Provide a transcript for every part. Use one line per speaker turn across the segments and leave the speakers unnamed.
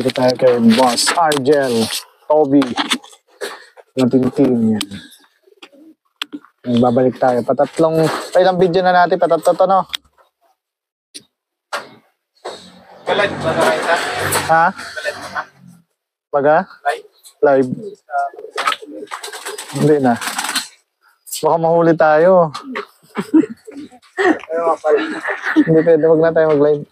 Dito tayo kay Boss Argel, Toby. Nating team yan. Babalik tayo. Patatlong, ilang video na natin, patatlo to, no?
Live ba na kayo?
Ha? Baga? Live. Hindi na. Baka mahuli tayo. Hindi pwede, wag na tayo mag-live.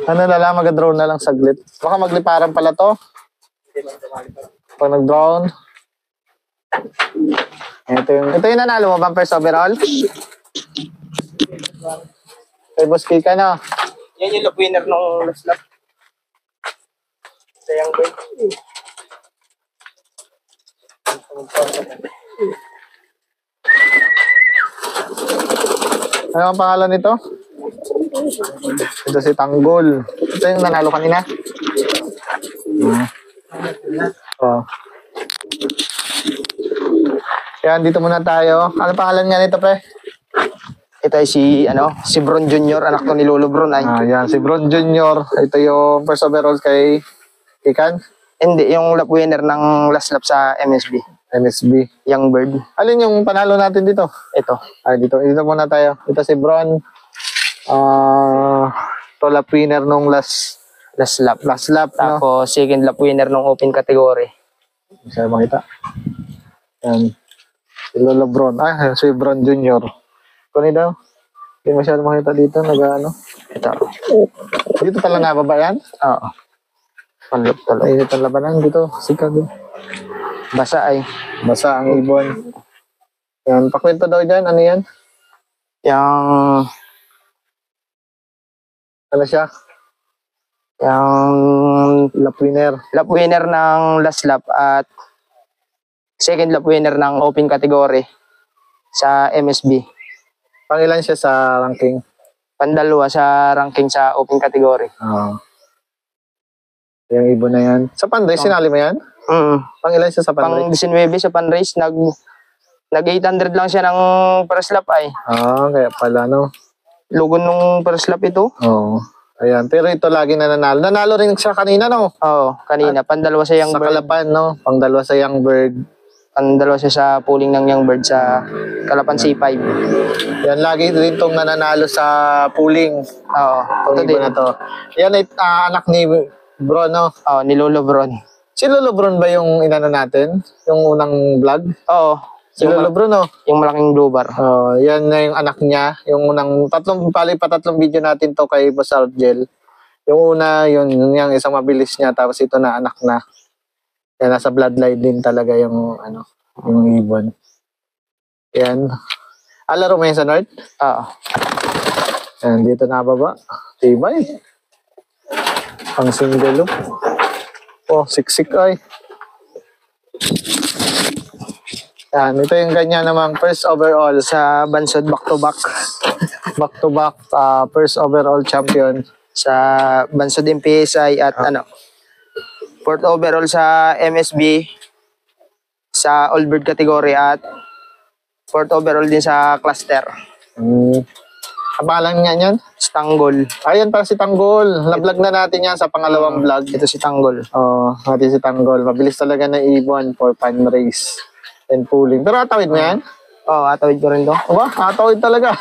Ano na lang, mag-drone na lang saglit. Baka magliparan pala to. Pag nag-drone. Ito yung nanalo mo bang first overall? Kay Boss Kika na.
Yan yung winner nung last lap. Sayang ba?
Ano ang pangalan nito? Ito si Tanggol. Ito yung nanalo kanina. Oh. Yan, dito muna tayo. Ano pangalan nga nito, pre?
Ito ay si Bron Jr., anak to ni Lolo Bron ay.
Yan, si Bron Jr. Ito yung first overall kay Kikan.
Hindi, yung lap winner ng last lap sa MSB. Young Bird.
Alin yung panalo natin dito?
Ito.
Dito muna tayo. Ito si Bron. Ito lap winner nung last lap.
Tapos second lap winner ng open category.
Bisa makita. Yan. Si Lolo Bron. Si Bron Jr. Kunin daw. Hindi masyado makita dito.
Ito.
Dito pala nababa yan?
Oo. Panlap talo.
Ay, ito ang labanan dito. Sikag.
Basa ay.
Basa ang ibon. Yan. Pakwento daw dyan. Ano yan?
Yung
Ano siya? Lap winner.
Lap winner ng last lap at second lap winner ng open category sa MSB.
Pangilan siya sa ranking?
Pandalawa sa ranking sa open category.
Yung ibon na yan. Sa Panrace, sinali mo yan? Pangilan siya sa
Pang
Panrace?
19 sa Panrace, nag 800 lang siya ng first lap ay.
Kaya pala, no?
Lugon nung first lap ito.
Oo. Ayan. Pero ito lagi na nanalo. Nanalo rin siya kanina, no?
Oo, kanina. Pandalawa sa Young
Sa
Bird.
Kalapan, no? Pangdalawa sa Young Bird.
Pandalawa siya sa pooling ng Young Bird sa Kalapan C5.
Yan, lagi rin itong nananalo sa pooling.
Oo.
Itong
Ito
ibon
din.
na to. Yan ay anak ni Bro, no?
Oo, ni Lolo Bron.
Si Lolo Bron ba yung inano natin? Yung unang vlog?
Oo.
Si Lolo Bron, no?
Yung malaking blue bar.
Yan na yung anak niya. Yung unang tatlong video natin to kay Boss Argel. Yung una, yung isang mabilis niya. Tapos ito na, anak na. Yan, nasa bloodline din talaga yung ibon. Yan. Laro mo yan sa North?
Oo.
Yan, dito na baba. Tibay. Pang single. Siksik ay. Yan, ito yung ganyan namang first overall
Sa Bansod back-to-back.
back-to-back first overall champion.
Sa Bansod MPSI at fourth overall sa MSB sa All Bird category at fourth overall din sa cluster.
Kapalan nga yan?
Tanggol.
Ayan para si Tanggol. Nablog na natin yan sa pangalawang vlog.
Ito si Tanggol.
Natin si Tanggol. Mabilis talaga na ibon for fun race and pooling. Pero atawid mo yan?
Oo, atawid ko rin to.
Atawid talaga.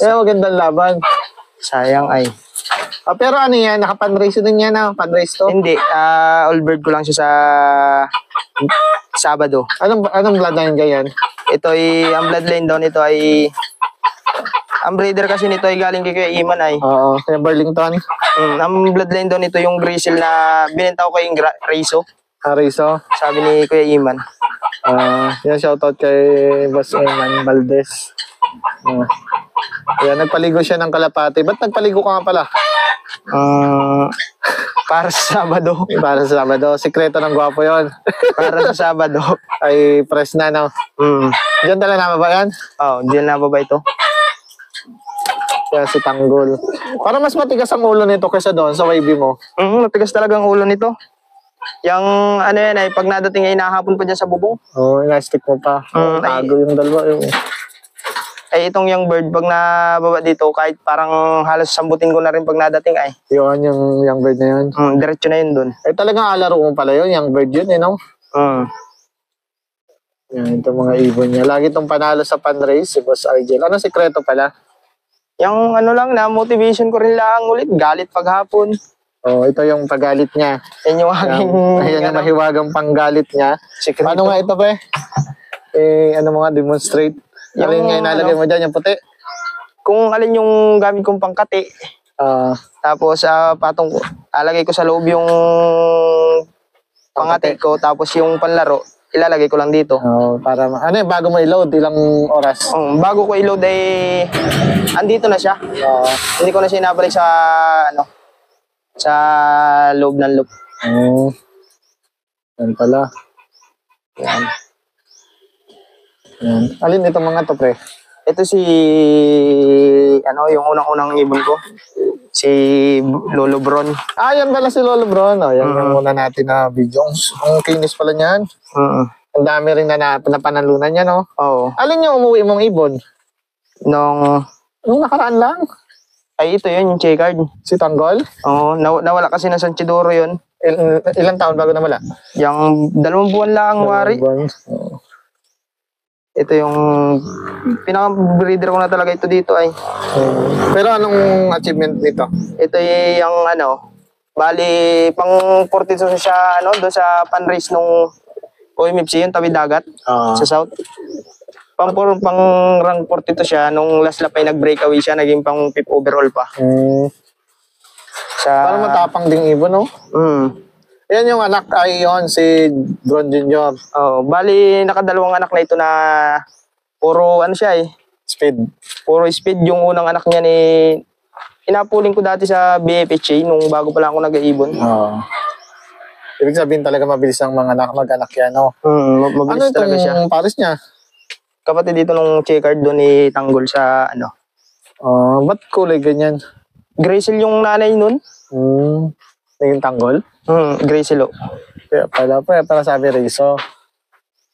Kaya magandang laban.
Sayang ay.
Pero ano yan? Naka-pan-race din yan. Pan-race to?
Hindi, All Bird ko lang siya sa Sabado.
Anong bloodline ganyan?
Ito ay, ang bloodline doon, ito ay, ang breeder kasi nito ay galing kay Kuya Iman ay.
Oo, kaya Burlington.
Ang bloodline doon, ito yung Grizzle na binenta ko kay Raiso.
Arizo.
Sabi ni Kuya Iman.
Yan, shoutout kay Boss Eman Valdez. Yan, nagpaligo siya ng kalapati. Ba't nagpaligo ka nga pala?
Para sa Sabado.
Para sa Sabado. Sikreto ng gwapo yon.
Para sa Sabado.
Ay, press na, no? Diyan talaga na ba yan?
Oo, diyan na ba ito?
Kaya si Tanggol. Para mas matigas ang ulo nito kaysa doon sa wavy mo.
Matigas talaga ang ulo nito. Yung ano yan ay pag nadating ay nahapon pa dyan sa bubong.
Oo, ina-stick mo pa. Tago yung dalawa.
Ay, itong young bird, pag nababa dito, kahit parang halos sambutin ko na rin pag nadating ay.
Yun, yung young bird na yun.
Diretso na yun dun.
Eh, talagang alaro mo pala yun, young bird yun, no? Yan, itong mga ibon niya. Lagi itong panalo sa pan-race, si Boss Argel. Ano sikreto pala?
Yung ano lang na, motivation ko rin lang ulit, galit paghapon.
Oh, ito yung paggalit niya.
Yan yung aking...
Ayan yung mahiwagang panggalit niya.
Sikreto.
Ano nga ito, pre? Ano mo nga, demonstrate. Alin nga inalagay mo dyan, yung puti?
Kung alin yung gamit kong pangkati. Tapos patong ko, alagay ko sa loob yung pangati ko, tapos yung panlaro, ilalagay ko lang dito.
Para ano yung bago mo i-load, ilang oras?
Bago ko i-load ay andito na siya. Hindi ko na siya inabalik sa sa loob ng loop.
Yan pala.
Yan.
Yan. Alin itong mga to, pre?
Ito si yung unang-unang ibon ko. Si Lolo Bron.
Yan pala si Lolo Bron. Yan yung una natin na video. Ang kinis pala niyan. Ang dami rin na panalunan niya, no?
Oo.
Alin yung umuwi mong ibon?
Nung
nakaraan lang.
Ay, ito yun, yung checkered.
Si Tanggol?
Oo, nawala kasi ng San Chidoro yun.
Ilang taon bago nawala?
Yung 2 buwan lang, wari. Ito yung pinaka-breeder ko na talaga ito dito ay.
Pero anong achievement nito?
Ito yung bali pang 42 siya doon sa pan-race nung OMFC yung tawid dagat sa south. Pang rank 42 siya nung last lap ay nag-breakaway siya, naging pang 5th overall pa.
Parang matapang ding ibon, no? Yan yung anak ay yon si Bron Jr.
Bali nakadalawang anak na ito na puro siya
speed.
Puro speed. Yung unang anak niya ni inapuling ko dati sa BFHA nung bago pa lang ako nag-iibon.
Ibig sabihin talaga mabilis ang mga mag-anak yan, no?
Mabilis talaga siya.
Ano itong pares niya?
Kapatid dito nung checkered doon ni Tanggol sa
ba't kulay ganyan?
Graysil yung nanay nun.
Yung Tanggol?
Graysil.
Kaya pala sabi Rizzo.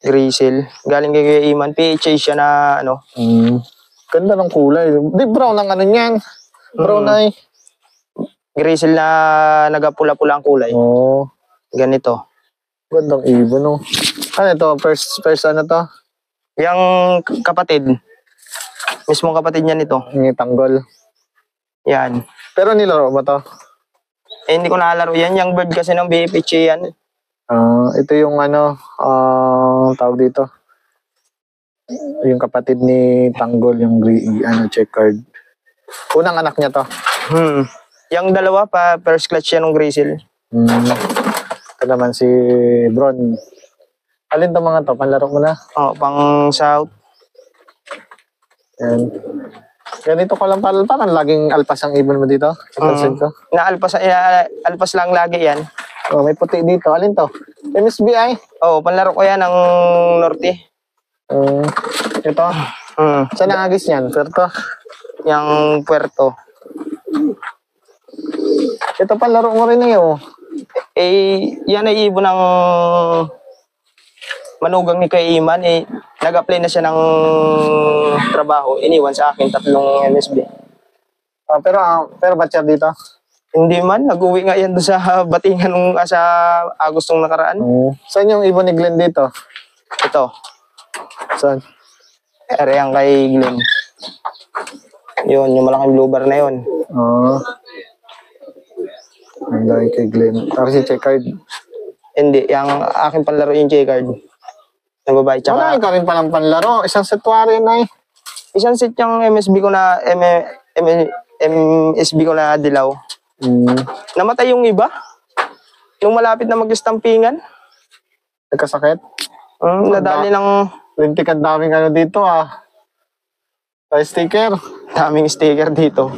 Graysil. Galing kay Kuya Iman. PHA siya na
Ganda ng kulay. Di brown ang niyan. Brown ay.
Graysil na nagapula-pula ang kulay. Ganito.
Gandang ibon, no? Ano ito? First ano to?
Yung kapatid. Mismong kapatid niya nito.
Yung Tanggol.
Yan.
Pero nilaro ba to?
Hindi ko nalaro yan. Yung bird kasi ng BFHA yan.
Ito yung tawag dito. Yung kapatid ni Tanggol, yung checkered. Unang anak niya to.
Yung dalawa pa, first clutch yan ng Graysil.
Ito naman si Bron. Alin to mga to? Panlaro mo na?
Pang south.
Yan. Ganito ko lang parang laging alpas ang ibon mo dito. Kapansin ko.
Alpas lang lagi yan.
May puti dito. Alin to? MSBI?
Panlaro ko yan ng norte.
Ito? Saan ang agis niyan? Puerto?
Yung Puerto.
Ito panlaro mo rin
Yan ay ibon ng manugang ni Kuya Iman. Nag-apply na siya ng trabaho. Iniwan sa akin 3 MSB.
Pero batcher dito?
Hindi man. Nag-uwi nga yan doon sa Batingan sa Agustong nakaraan.
Saan yung ibon ni Glenn dito?
Ito.
Saan?
Yang kay Glenn. Yun, yung malaking blue bar na yun.
Ang dahil kay Glenn. Para si checkered.
Hindi, yung aking panlaro yung checkered. Na babae.
Wala ka rin palang panlaro. Isang setwari na
Isang set yung MSB ko na MSB ko na dilaw. Namatay yung iba. Nung malapit na mag-stampingan.
Nagkasakit?
Nadali ng...
Lintik ang daming dito sticker.
Daming sticker dito.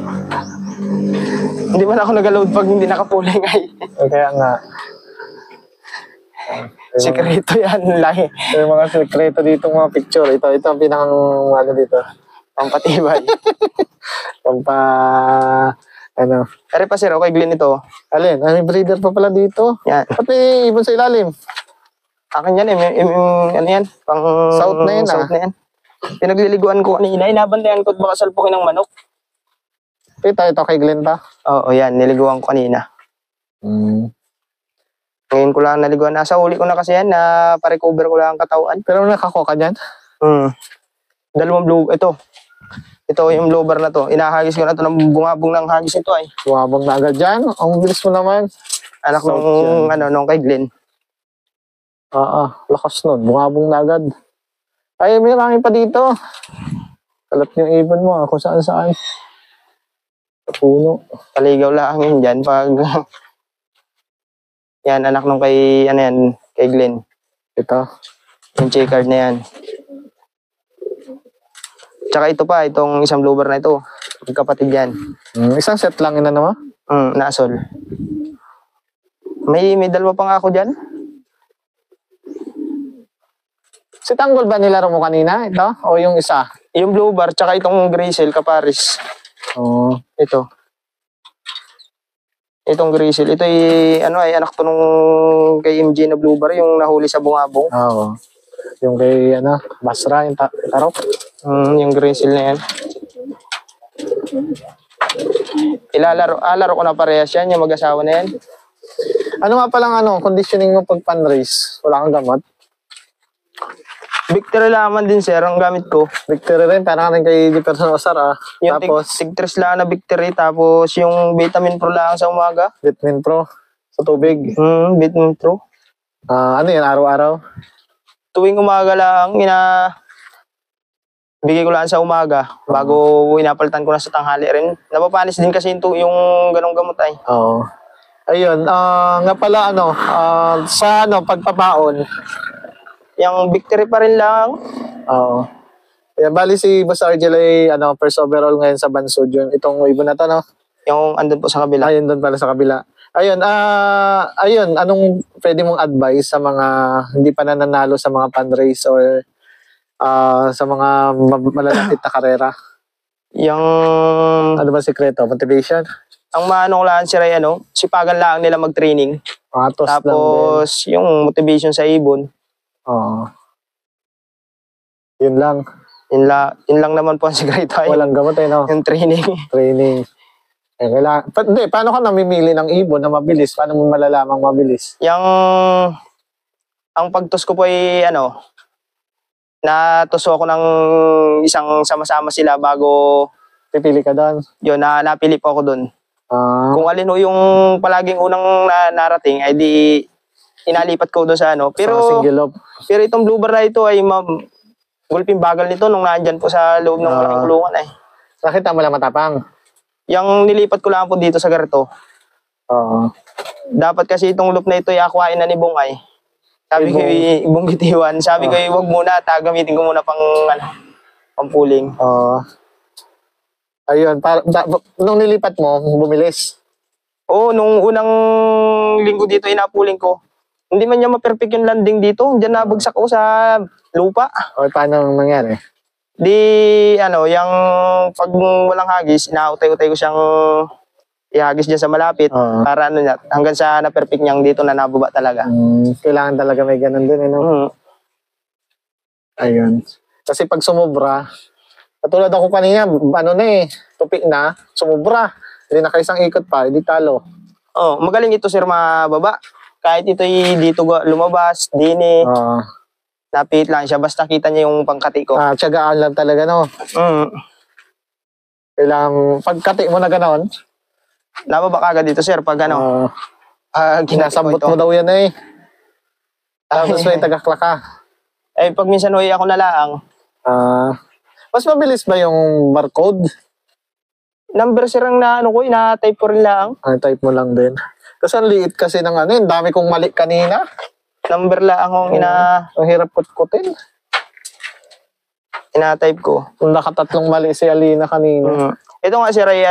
Hindi man ako nag-load pag hindi nakapuling
Kaya nga.
Sekreto yan. Lahi.
Yung mga sekreto dito, mga picture. Ito ang pinakang dito.
Pampatibay. Pero pa sir, okay Glenn ito.
Alin? May breeder pa pala dito.
Yan.
Pati ibon sa ilalim.
Akin yan yan. Pang
South na yan
South na yan. Pinagliliguan ko kanina, inabantayan ko at baka salpukin ng manok.
Ito kay Glenn ta.
Oo, yan, niliguan ko kanina. Ngayon ko lang naliguan. Nasa huli ko na kasi yan, na pa-recover ko lang ang katawan.
Pero nakakuha ka dyan?
Dalawang blue, ito. Ito yung blowbar na to. Inahagis ko na to ng bungabong ng hagis ito ay.
Bumabang na agad dyan. Ang bilis mo naman.
Anak nung, nung kay Glenn.
Lakas nun. Bumabong na agad. Ay, may marami pa dito. Kalat yung ibon mo, kung saan saan. Sa puno.
Kaligaw lang yun dyan pag... yan, anak nung kay, kay Glenn.
Ito.
Yung checkered na yan. Tsaka ito pa, itong isang blowbar na ito. Magkapatid yan.
Isang set lang yun naman?
Naasol. May dalawa pa nga ako dyan.
Si Tanggol ba nilaro mo kanina? Ito? O yung isa?
Yung blowbar, tsaka itong Grisel, Kaparis. Ito. Itong Grisel. Ito ay, anak to nung kay MJ na blowbar, yung nahuli sa bungabong.
Oo. Yung kay, Basra, yung tarok.
Yung Grisel na yan. Laro ko na parehas yan, yung mag-asawa na yan.
Ano nga palang, conditioning mo pag pan-race? Wala kang gamot?
Victory laman din, sir, ang gamit ko.
Victory rin, parang rin kay Jefferson Osar,
Yung
Tapos,
Tig-3 lang na Victory, tapos yung Vitamin Pro lang sa umaga.
Vitamin Pro sa tubig.
Vitamin Pro.
Ano yan, araw-araw?
Tuwing umaga lang, bigay ko lang sa umaga, bago inapalitan ko na sa tanghali rin. Napapanis din kasi yung ganong gamot ay.
Oo. Ayun, nga pala, sa pagpapaon,
yung Victory pa rin lang.
Oo. Yan, bali si Boss Argel ay first overall ngayon sa Bansod yun. Itong ibon na to, no?
Yung andun po sa kabila.
Ayun, doon pala sa kabila. Ayun, anong pwede mong advice sa mga hindi pa nananalo sa mga pan-race or sa mga malalapit na karera?
Yung...
Ano ba sikreto? Motivation?
Ang maano ko lang si Ray, sipagan lang nila mag-training. Tapos, yung motivation sa ibon.
Oo. Yun lang.
Yun lang naman po ang sikreto ay.
Walang gamot no?
Yung training.
Training. Paano ka namimili ng ibon na mabilis? Paano mo malalamang mabilis?
Ang pagtos ko po ay natuso ako ng isang sama-sama sila bago
pipili ka doon?
Yun, napili po ako doon. Kung alin yung palaging unang narating, ay di inalipat ko doon sa Pero, pero itong blue bar na ito ay gulping bagal nito nung nandyan po sa loob ng malaking kulungan ay.
Nakita mo lang matapang?
Yung nilipat ko lang po dito sa garto. Dapat kasi itong loop na ito ay akwain na ni Bungay. Sabi ko ibong bitiwan. Sabi ko wag muna, gamitin ko muna pang-puling.
Ayun, nung nilipat mo, bumilis?
Oo, nung unang linggo dito inapuling ko. Hindi man niya ma-perfect yung landing dito. Diyan nabagsak ko sa lupa.
O, paano nangyari?
Yung pag walang hagis, inautay-utay ko siyang ihagis dyan sa malapit. Para hanggang sa na-perfect niyang dito na nababa talaga.
Kailangan talaga may ganun din, Ayun. Kasi pag sumubra, katulad ako kanina, tupik na, sumubra. Hindi na isang ikot pa, hindi talo.
Magaling ito, sir, mababa. Kahit ito'y dito lumabas, dini, napit lang siya. Basta kita niya yung pangkati ko.
Tiyagaan lang talaga, no? Kailangan, pagkati mo na gano'n?
Nababa ka agad dito, sir, pag
kinasambot mo daw yan Tapos may tagakla ka.
Pag minsan ako nalaang.
Mas mabilis ba yung barcode?
Number, sir, ang na-type ko rin lang.
Type mo lang din. Kasi ang liit kasi ng yung dami kong mali kanina.
Number lang akong
ang hirap kutkutin.
Ina-type ko.
Kung nakatatlong mali si Alina kanina.
Ito nga si Ray,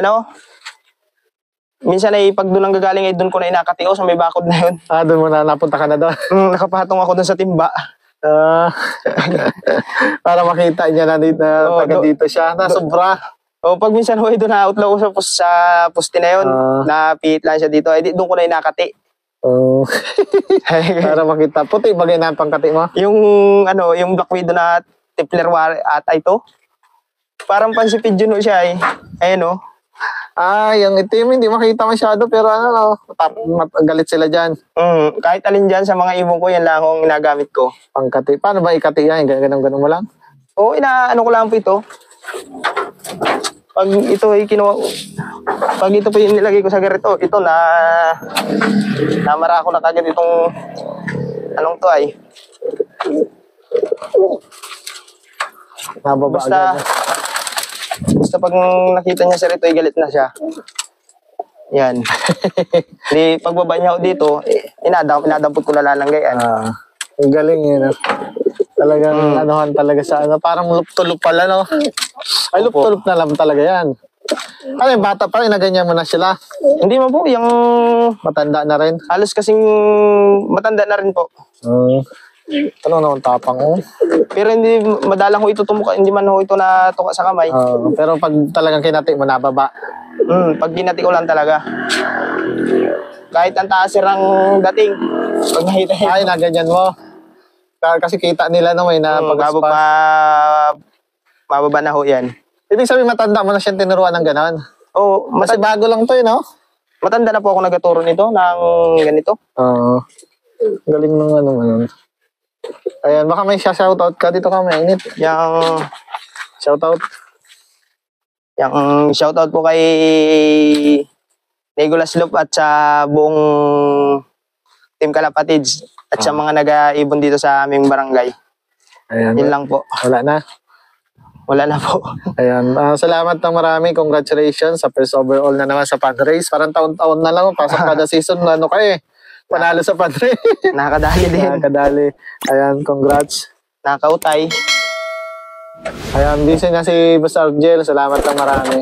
minsan ay pag doon ang gagaling ay doon ko na inakatio sa may bakod na yun.
Doon mo na napunta ka na doon.
Nakapatong ako doon sa timba.
Para makita niya na dito, taga dito siya. Sobra.
Pag minsan doon na-outlaw ko sa poste na yun, napit lang siya dito, doon ko na inakati.
Para makita. Puti bagay na ang pangkati mo?
Yung Black Widow na Tipler ata ito. Parang pansipid yun siya eh. Ayan o.
Yung itim, hindi makita masyado, pero ano, no, galit sila dyan.
Kahit alin dyan sa mga ibon ko, yan lang ang ginagamit ko.
Pangkati. Paano ba ikati yan? Ganun mo lang?
Oo, inaano ko lang po ito. Pag ito ay pag ito po yung nilagay ko sa ganito, ito namara ko na kagad itong, anong to ay.
Nababa
Basta pag nakita niya siya rito, ay galit na siya. Yan. Di, pagbaba niya ako dito, inadampot ko na lalanggayan.
Ang galing yun. Talagang anuhan talaga sa ano. Parang lup-tulup pala, no? Ay, lup-tulup na lang talaga yan. Ano yung bata pa rin, naganyan mo na sila?
Hindi mo po, yung
Matanda na rin?
halos kasing matanda na rin po.
Ano naman tapang, oh.
Pero hindi madalang ho ito tumuka, hindi man ho ito natuka sa kamay.
Pero pag talagang kinati mo, nababa.
Pag ginati ko lang talaga. Kahit ang taas sirang dating, pag nakita niya.
Ay, naganyan mo. Kasi kita nila naman na
mababa na ho yan.
Ibig sabihin, matanda mo na siyang tinuruan ng gano'n.
Oo,
Kasi bago lang to, no?
matanda na po ako nagaturo nito ng ganito.
Galing ng ano man. Ayan, baka may shoutout ka dito ka, mainit. Shoutout.
Yung shoutout po kay Nicolas Loop at sa buong Team Kalapatids at sa mga nag-aibon dito sa aming barangay.
Ayan.
Yun lang po.
Wala na.
Wala na po.
Ayan. Salamat ng marami. Congratulations sa first overall na naman sa fundraise. Parang taon-taon na lang. Pasok kada season. Ano ka eh. Panalo sa fundraise.
Nakakadali din.
Nakakadali. Ayan. Congrats.
Nakakautay.
Ayan. Busy na si Boss Argel. Salamat ng marami.